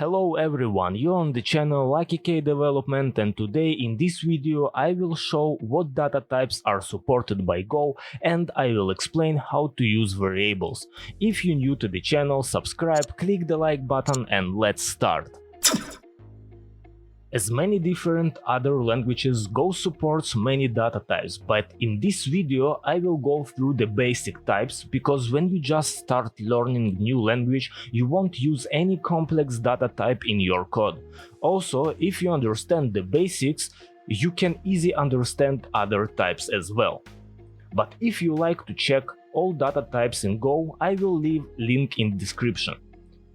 Hello everyone, you're on the channel Laki.K Development, and today in this video I will show what data types are supported by Go, and I will explain how to use variables. If you're new to the channel, subscribe, click the like button and let's start. As many different other languages, Go supports many data types, but in this video I will go through the basic types, because when you just start learning new language, you won't use any complex data type in your code. Also, if you understand the basics, you can easily understand other types as well. But if you like to check all data types in Go, I will leave link in description.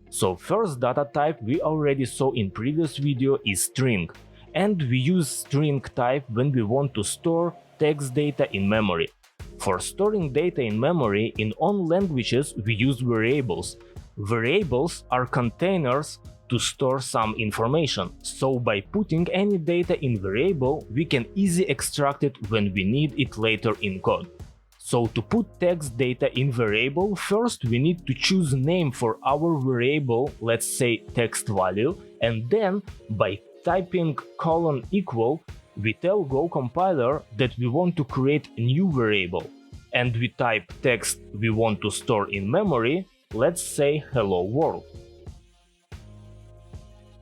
So first data type we already saw in previous video is string, and we use string type when we want to store text data in memory. For storing data in memory in all languages we use variables. Variables are containers to store some information, so by putting any data in variable we can easily extract it when we need it later in code. So to put text data in variable, first we need to choose name for our variable, let's say text value, and then by typing := we tell Go compiler that we want to create a new variable, and we type text we want to store in memory, let's say hello world.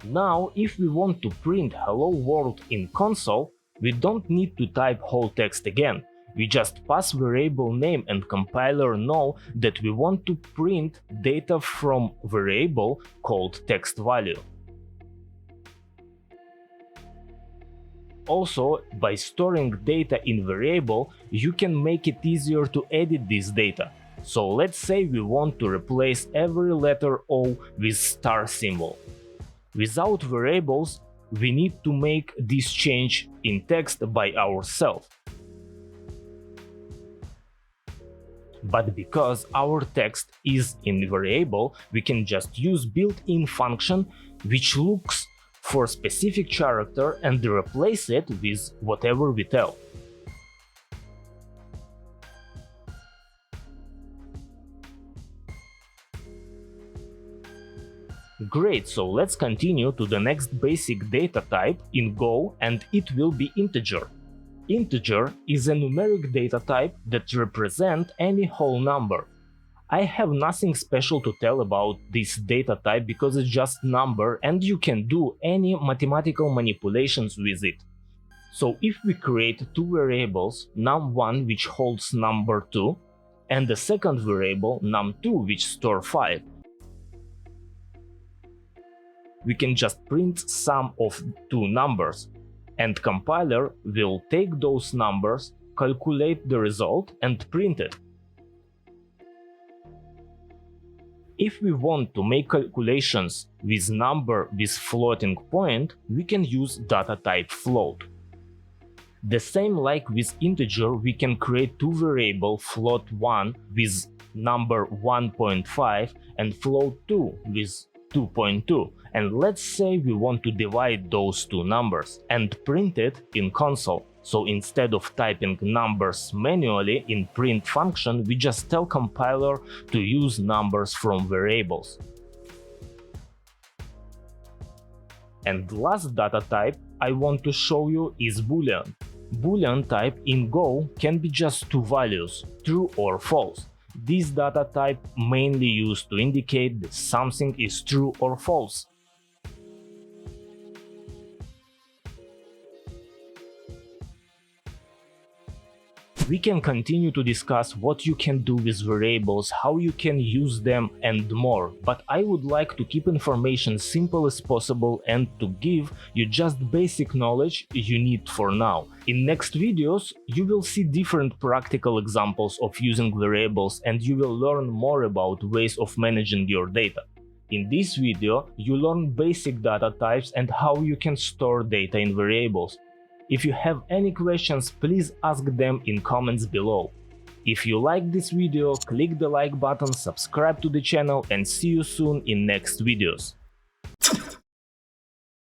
Now if we want to print hello world in console, we don't need to type whole text again. We just pass variable name and compiler know that we want to print data from variable called text value. Also, by storing data in variable, you can make it easier to edit this data. So let's say we want to replace every letter O with star symbol. Without variables, we need to make this change in text by ourselves. But because our text is in variable, we can just use built-in function which looks for specific character and replace it with whatever we tell. Great, so let's continue to the next basic data type in Go, and it will be integer. Integer is a numeric data type that represents any whole number. I have nothing special to tell about this data type because it's just number and you can do any mathematical manipulations with it. So if we create two variables, num1 which holds number 2 and the second variable num2 which stores 5, we can just print sum of two numbers. And compiler will take those numbers, calculate the result and print it. If we want to make calculations with number with floating point, we can use data type float. The same like with integer, we can create two variables, float1 with number 1.5 and float2 with 2.2, and let's say we want to divide those two numbers and print it in console. So instead of typing numbers manually in print function, we just tell compiler to use numbers from variables. And last data type I want to show you is boolean. Boolean type in Go can be just two values, true or false. This data type mainly used to indicate that something is true or false. We can continue to discuss what you can do with variables, how you can use them and more, but I would like to keep information simple as possible and to give you just basic knowledge you need for now. In next videos you will see different practical examples of using variables and you will learn more about ways of managing your data. In this video you learn basic data types and how you can store data in variables. If you have any questions, please ask them in comments below. If you like this video, click the like button, subscribe to the channel and see you soon in next videos.